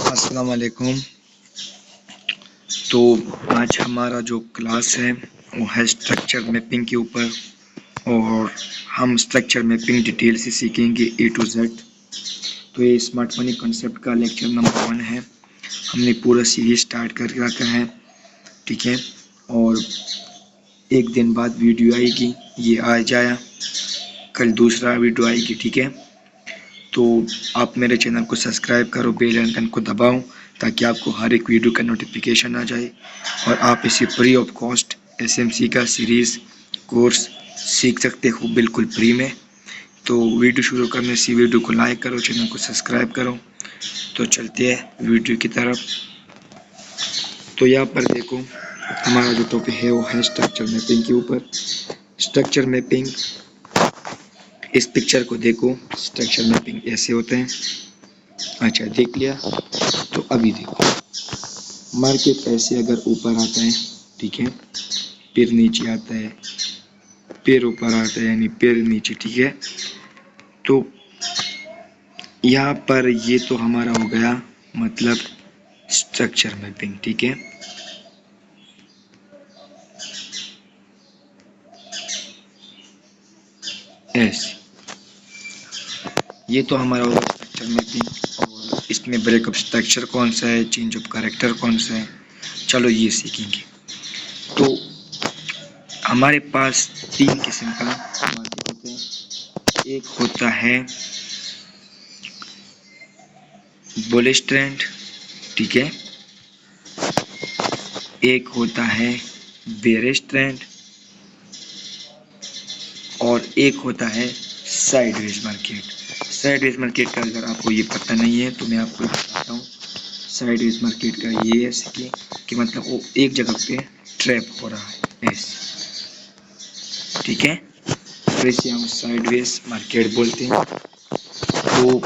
अस्सलाम वालेकुम। तो आज हमारा जो क्लास है वो है स्ट्रक्चर मैपिंग के ऊपर, और हम स्ट्रक्चर मैपिंग डिटेल से सीखेंगे ए टू जेड। तो ये स्मार्ट मनी कॉन्सेप्ट का लेक्चर नंबर 1 है। हमने पूरा सीरीज स्टार्ट कर रखा है, ठीक है। और एक दिन बाद वीडियो आएगी, ये आ जाए, कल दूसरा वीडियो आएगी, ठीक है। तो आप मेरे चैनल को सब्सक्राइब करो, बेल आइकन को दबाओ ताकि आपको हर एक वीडियो का नोटिफिकेशन आ जाए और आप इसे फ्री ऑफ कॉस्ट एसएमसी का सीरीज़ कोर्स सीख सकते हो, बिल्कुल फ्री में। तो वीडियो शुरू करने से वीडियो को लाइक करो, चैनल को सब्सक्राइब करो। तो चलते हैं वीडियो की तरफ। तो यहाँ पर देखो, हमारा जो टॉपिक है वो है स्ट्रक्चर मैपिंग के ऊपर। स्ट्रक्चर मैपिंग, इस पिक्चर को देखो, स्ट्रक्चर मैपिंग ऐसे होते हैं। अच्छा, देख लिया। तो अभी देखो, मार्केट ऐसे अगर ऊपर आता है, ठीक है, फिर नीचे आता है, फिर ऊपर आता है, यानी फिर नीचे, ठीक है। तो यहाँ पर ये तो हमारा हो गया मतलब स्ट्रक्चर मैपिंग, ठीक है। ऐसे ये तो हमारा होगा स्ट्रक्चर मैपिंग। और इसमें ब्रेकअप स्ट्रक्चर कौन सा है, चेंज ऑफ कैरेक्टर कौन सा है, चलो ये सीखेंगे। तो हमारे पास 3 किस्म का मार्केट होते हैं। एक होता है बुलिश ट्रेंड, ठीक है। एक होता है बेरिश ट्रेंड, और एक होता है साइडवेज मार्केट। साइडवेज मार्केट का अगर आपको ये पता नहीं है तो मैं आपको बताता हूँ। साइडवेज मार्केट का ये है कि मतलब वो एक जगह पे ट्रैप हो रहा है, ऐसे, ठीक है। तो इसे हम साइडवेज मार्केट बोलते हैं। तो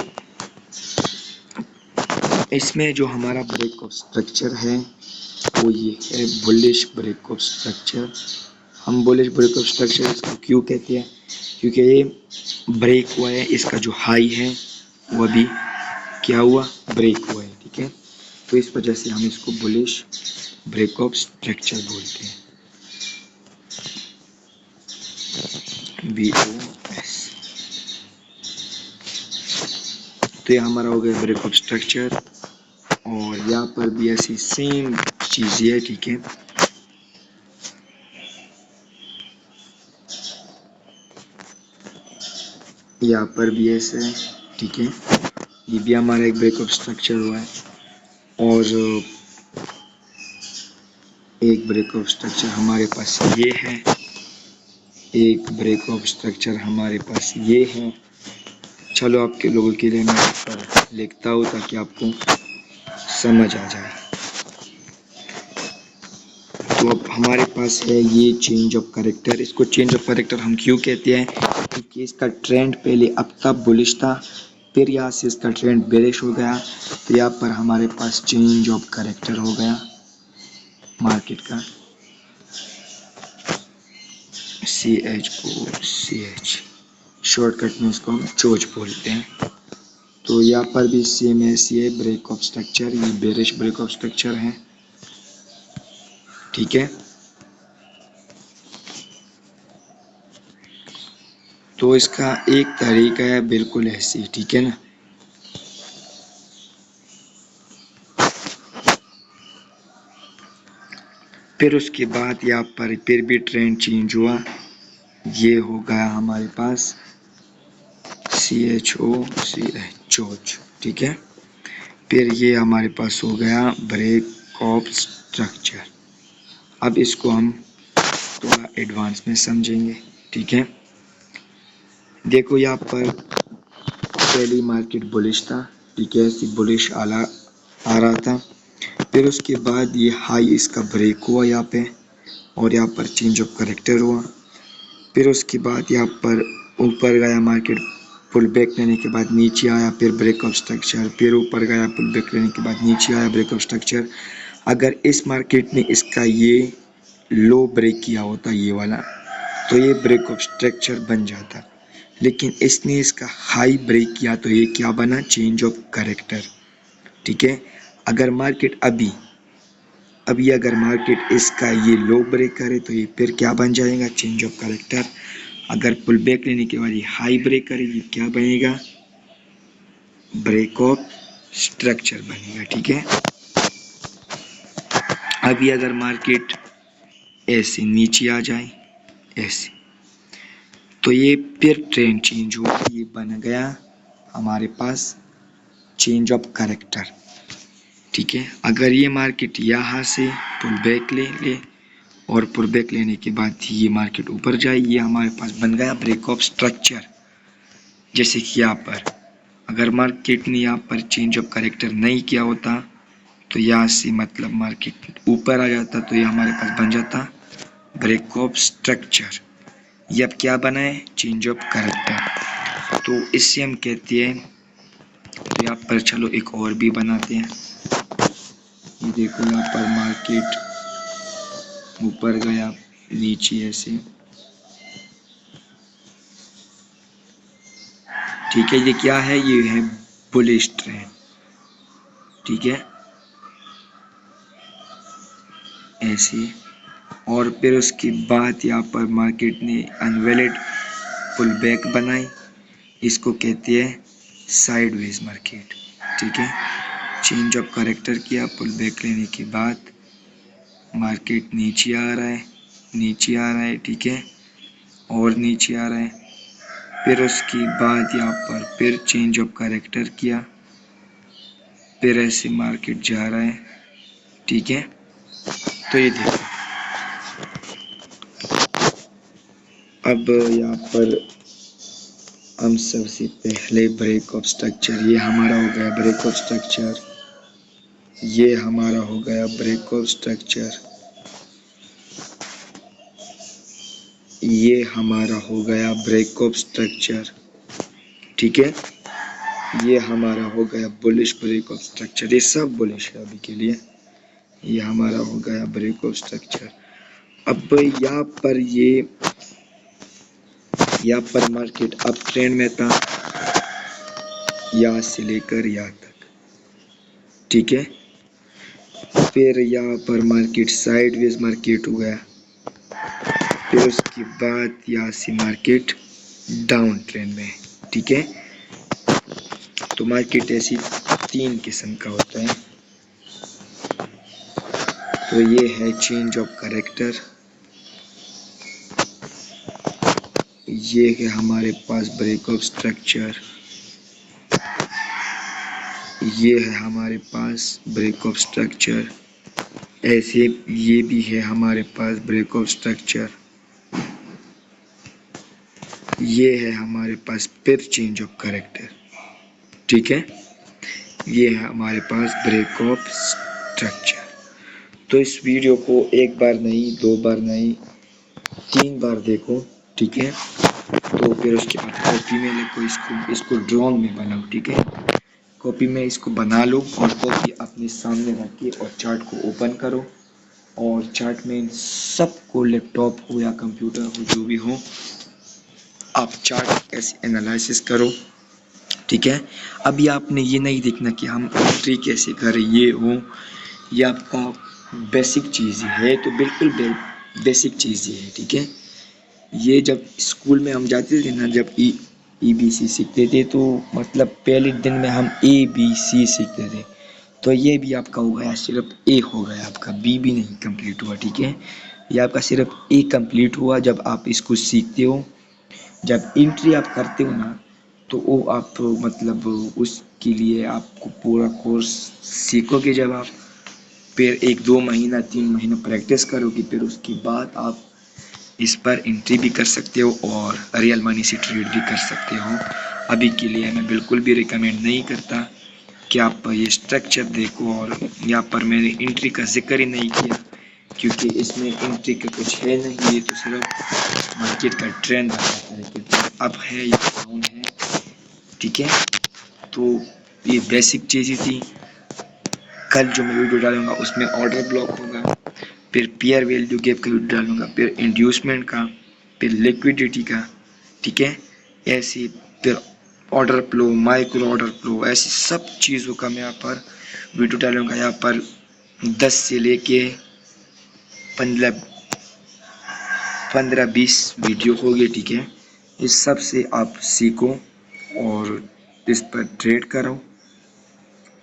इसमें जो हमारा ब्रेक ऑफ स्ट्रक्चर है वो ये है बुलिश ब्रेक ऑफ स्ट्रक्चर। हम बुलिश ब्रेक ऑफ स्ट्रक्चर इसको क्यों कहते हैं, क्योंकि ये ब्रेक हुआ है, इसका जो हाई है वो अभी क्या हुआ, ब्रेक हुआ है, ठीक है। तो इस वजह से हम इसको बुलिश ब्रेक ऑफ स्ट्रक्चर बोलते हैं, BOS। तो ये हमारा हो गया ब्रेक ऑफ स्ट्रक्चर, और यहाँ पर भी ऐसी सेम चीज़ है, ठीक है। यहाँ पर भी ऐसा है, ठीक है। ये भी हमारा एक ब्रेक ऑफ स्ट्रक्चर हुआ है। और एक ब्रेक ऑफ स्ट्रक्चर हमारे पास ये है, एक ब्रेक ऑफ स्ट्रक्चर हमारे पास ये है। चलो आपके लोगों के लिए मैं पर लिखता हूँ ताकि आपको समझ आ जाए। तो अब हमारे पास है ये चेंज ऑफ कैरेक्टर। इसको चेंज ऑफ कैरेक्टर हम क्यों कहते हैं, क्योंकि इसका ट्रेंड पहले अब तक बुलिश था, फिर यहाँ से इसका ट्रेंड बेरिश हो गया, तो यहाँ पर हमारे पास चेंज ऑफ कैरेक्टर हो गया मार्केट का। CHOCH, शॉर्टकट में इसको हम चोच बोलते हैं। तो यहाँ पर भी सेम ऐसी है ब्रेक ऑफ स्ट्रक्चर, ये बेरिश ब्रेक ऑफ स्ट्रक्चर है, ठीक है। तो इसका एक तरीका है बिल्कुल ऐसे, ठीक है ना। फिर उसके बाद यहाँ पर फिर भी ट्रेंड चेंज हुआ, ये हो गया हमारे पास CHOCH, ठीक है। फिर ये हमारे पास हो गया ब्रेक ऑफ स्ट्रक्चर। अब इसको हम थोड़ा एडवांस में समझेंगे, ठीक है। देखो यहाँ पर पहली मार्केट बुलिश था, ठीक है, ऐसी बुलिश आ रहा था। फिर उसके बाद ये हाई इसका ब्रेक हुआ यहाँ पे, और यहाँ पर चेंज ऑफ कैरेक्टर हुआ। फिर उसके बाद यहाँ पर ऊपर गया मार्केट, पुल बैक लेने के बाद नीचे आया, फिर ब्रेक ऑफ स्ट्रक्चर, फिर ऊपर गया, पुल बैक लेने के बाद नीचे आया, ब्रेक ऑफ स्ट्रक्चर। अगर इस मार्केट ने इसका ये लो ब्रेक किया होता, ये वाला, तो ये ब्रेक ऑफ स्ट्रक्चर बन जाता, लेकिन इसने इसका हाई ब्रेक किया तो ये क्या बना, चेंज ऑफ कैरेक्टर, ठीक है। अगर मार्केट अभी अगर मार्केट इसका ये लो ब्रेक करे तो ये फिर क्या बन जाएगा, चेंज ऑफ कैरेक्टर। अगर पुल बैक लेने के बाद ये हाई ब्रेक करेगी, क्या बनेगा, ब्रेक ऑफ स्ट्रक्चर बनेगा। ठीक है, अभी अगर मार्केट ऐसे नीचे आ जाए ऐसे, तो ये फिर ट्रेंड चेंज होगा, ये बन गया हमारे पास चेंज ऑफ कैरेक्टर। ठीक है, अगर ये मार्केट यहाँ से पुल बैक ले और पुल बैक लेने के बाद ये मार्केट ऊपर जाए, ये हमारे पास बन गया ब्रेक ऑफ स्ट्रक्चर। जैसे कि यहाँ पर अगर मार्केट ने यहाँ पर चेंज ऑफ कैरेक्टर नहीं किया होता तो यहाँ से मतलब मार्केट ऊपर आ जाता, तो ये हमारे पास बन जाता ब्रेक ऑफ स्ट्रक्चर। ये अब क्या बना है, चेंज ऑफ कैरेक्टर। तो इससे हम कहते हैं, तो यहाँ पर चलो एक और भी बनाते हैं। ये देखो यहाँ पर मार्केट ऊपर गया, नीचे ऐसे। ठीक है, ये क्या है, ये है बुलिश ट्रेंड। ठीक है, ऐसे। और फिर उसके बाद यहाँ पर मार्केट ने अनवैलिड पुल बैक बनाई, इसको कहते हैं साइडवेज मार्केट। ठीक है, चेंज ऑफ कैरेक्टर किया, पुल बैक लेने के बाद मार्केट नीचे आ रहा है, नीचे आ रहा है। ठीक है, और नीचे आ रहा है। फिर उसके बाद यहाँ पर फिर चेंज ऑफ कैरेक्टर किया, फिर ऐसे मार्केट जा रहा है। ठीक है, तो ये देखो, अब यहाँ पर हम सबसे पहले ब्रेक ऑफ स्ट्रक्चर, ये हमारा हो गया ब्रेक ऑफ स्ट्रक्चर, ये हमारा हो गया ब्रेक ऑफ स्ट्रक्चर, ये हमारा हो गया ब्रेक ऑफ स्ट्रक्चर। ठीक है, ये हमारा हो गया बुलिश ब्रेक ऑफ स्ट्रक्चर। ये सब बुलिश है अभी के लिए। ये हमारा हो गया ब्रेक ऑफ स्ट्रक्चर। अब यहाँ पर मार्केट अप ट्रेंड में था, यहाँ से लेकर यहाँ तक। ठीक है, फिर यहाँ पर मार्केट साइडवेज मार्केट हो गया, फिर उसके बाद यहाँ से मार्केट डाउन ट्रेंड में। ठीक है, तो मार्केट ऐसी 3 किस्म का होता है। तो ये है चेंज ऑफ कैरेक्टर, ये है हमारे पास ब्रेक ऑफ स्ट्रक्चर, ये है हमारे पास ब्रेक ऑफ स्ट्रक्चर, ऐसे ये भी है हमारे पास ब्रेक ऑफ स्ट्रक्चर, ये है हमारे पास फिर चेंज ऑफ कैरेक्टर। ठीक है, ये है हमारे पास ब्रेक ऑफ स्ट्रक्चर। तो इस वीडियो को एक बार नहीं, 2 बार नहीं, 3 बार देखो। ठीक है, तो फिर उसके बाद कॉपी में लिखो, इसको ड्राइंग में बनाओ। ठीक है, कॉपी में इसको बना लो और कॉपी अपने सामने रख के और चार्ट को ओपन करो, और चार्ट में सबको, लैपटॉप हो या कंप्यूटर हो, जो भी हो, आप चार्ट ऐसे एनालिसिस करो। ठीक है, अभी आपने ये नहीं देखना कि हम एंट्री कैसे करें, ये हो, ये आपका बेसिक चीज़ है, तो बिल्कुल बेसिक चीज़ ही है। ठीक है, ये जब स्कूल में हम जाते थे ना, जब EBC सीखते थे, तो मतलब पहले दिन में हम ABC सीखते थे। तो ये भी आपका हो गया, सिर्फ A हो गया आपका, B भी नहीं कंप्लीट हुआ। ठीक है, ये आपका सिर्फ A कंप्लीट हुआ जब आप इसको सीखते हो। जब एंट्री आप करते हो ना, तो वो आप मतलब उसके लिए आपको पूरा कोर्स सीखोगे। जब आप फिर 1-2 महीना 3 महीना प्रैक्टिस करोगे, फिर उसके बाद आप इस पर एंट्री भी कर सकते हो और रियल मनी से ट्रेड भी कर सकते हो। अभी के लिए मैं बिल्कुल भी रिकमेंड नहीं करता कि आप ये स्ट्रक्चर देखो, और यहाँ पर मैंने एंट्री का जिक्र ही नहीं किया क्योंकि इसमें एंट्री का कुछ है नहीं, ये तो सिर्फ मार्केट का ट्रेंड बताता है कि अब है या डाउन है। ठीक है, तो ये बेसिक चीज़ें थी। कल जो मैं वीडियो डालूंगा उसमें ऑर्डर ब्लॉक होगा, फिर पेयर वैल्यू गैप का वीडियो डालूंगा, फिर इंड्यूसमेंट का, फिर लिक्विडिटी का। ठीक है, ऐसे फिर order flow, micro order flow, ऐसी सब चीज़ों का मैं यहाँ पर वीडियो डालूंगा। यहाँ पर 10 से लेके 15-20 वीडियो होगी, ठीक है। इस सब से आप सीखो और इस पर ट्रेड करो,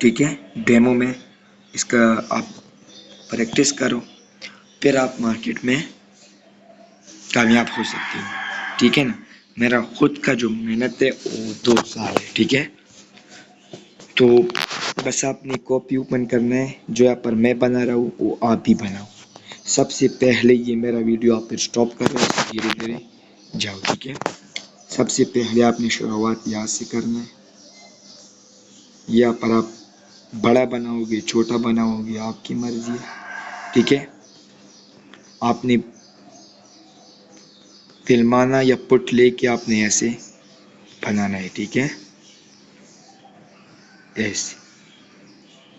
ठीक है। डेमो में इसका आप प्रैक्टिस करो, फिर आप मार्केट में कामयाब हो सकते हो, ठीक है ना। मेरा खुद का जो मेहनत है वो 2 साल है, ठीक है। तो बस आपने कॉपी ओपन करना है, जो यहाँ पर मैं बना रहा हूँ वो आप भी बनाओ। सबसे पहले ये मेरा वीडियो आप फिर स्टॉप कर रहे हो, धीरे धीरे जाओ, ठीक है। सबसे पहले आपने शुरुआत यहाँ से करना है। यहाँ पर आप बड़ा बनाओगे, छोटा बनाओगे, आपकी मर्जी है, ठीक है। आपने फिल्माना या पुट लेके आपने ऐसे बनाना है, ठीक है। ऐसे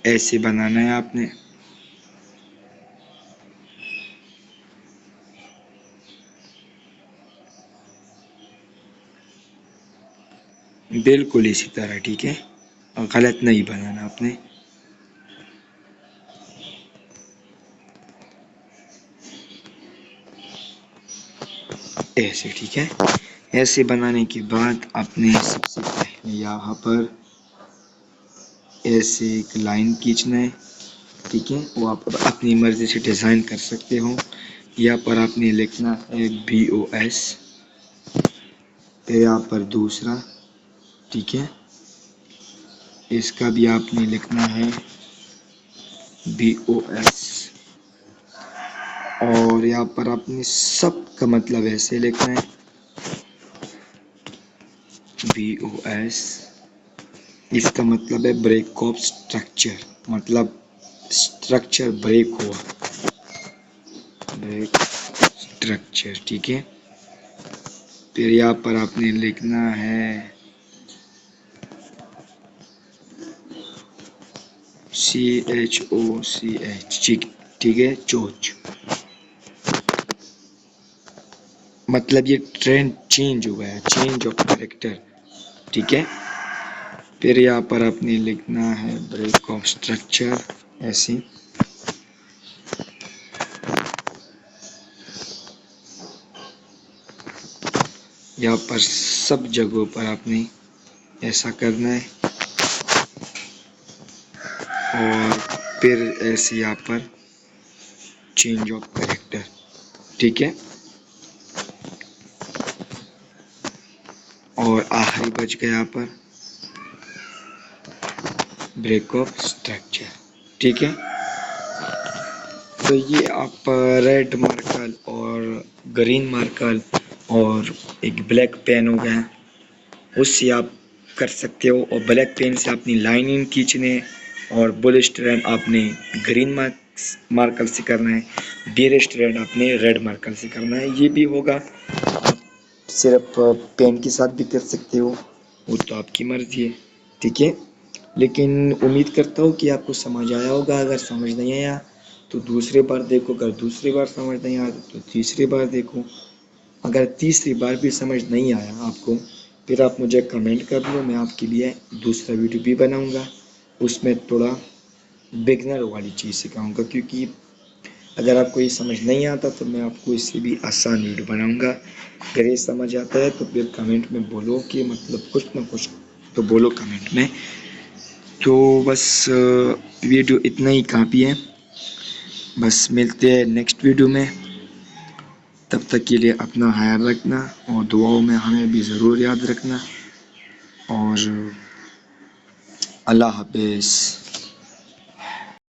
ऐसे बनाना है आपने। बिल्कुल इसी तरह, ठीक है। और गलत नहीं बनाना आपने। ऐसे, ठीक है। ऐसे बनाने के बाद आपने सबसे पहले यहाँ पर ऐसे एक लाइन खींचना है, ठीक है। वो आप अपनी मर्जी से डिज़ाइन कर सकते हो। यहाँ पर आपने लिखना है BOS, फिर यहाँ पर दूसरा, ठीक है। इसका भी आपने लिखना है BOS, और यहाँ पर आपने सब का मतलब ऐसे लिखना है BOS। इसका मतलब है ब्रेक ऑफ स्ट्रक्चर, मतलब स्ट्रक्चर ब्रेक हुआ, ब्रेक स्ट्रक्चर, ठीक है। फिर यहाँ पर आपने लिखना है CHOCH, ठीक है, चोच। मतलब ये ट्रेंड चेंज हुआ है, चेंज ऑफ कैरेक्टर, ठीक है। फिर यहाँ पर आपने लिखना है ब्रेक ऑफ स्ट्रक्चर, ऐसे। यहाँ पर सब जगहों पर आपने ऐसा करना है, और फिर ऐसे यहाँ पर चेंज ऑफ कैरेक्टर, ठीक है। और आखिरी बच गया यहाँ पर ब्रेक ऑफ स्ट्रक्चर, ठीक है। तो ये आप रेड मार्कर और ग्रीन मार्कर और एक ब्लैक पेन हो गया, उससे आप कर सकते हो। और ब्लैक पेन से अपनी लाइनिंग खींचने, और बुल स्ट्रैंड आपने ग्रीन मार्कर से करना है, बेयर स्ट्रैंड आपने रेड मार्कर से करना है। ये भी होगा, आप सिर्फ पेन के साथ भी कर सकते हो, वो तो आपकी मर्जी है, ठीक है। लेकिन उम्मीद करता हूँ कि आपको समझ आया होगा। अगर समझ नहीं आया तो दूसरी बार देखो, अगर दूसरी बार समझ नहीं आया तो तीसरी बार देखो। अगर तीसरी बार भी समझ नहीं आया आपको, फिर आप मुझे कमेंट कर दो, मैं आपके लिए दूसरा वीडियो भी बनाऊंगा। उसमें थोड़ा बिगनर वाली चीज़ सिखाऊंगा, क्योंकि अगर आपको ये समझ नहीं आता तो मैं आपको इससे भी आसान वीडियो बनाऊंगा। अगर ये समझ आता है तो फिर कमेंट में बोलो कि मतलब कुछ ना कुछ तो बोलो कमेंट में। तो बस वीडियो इतना ही काफ़ी है। बस मिलते हैं नेक्स्ट वीडियो में। तब तक के लिए अपना ख्याल रखना, और दुआओं में हमें भी ज़रूर याद रखना। और अल्लाह हाफिज़।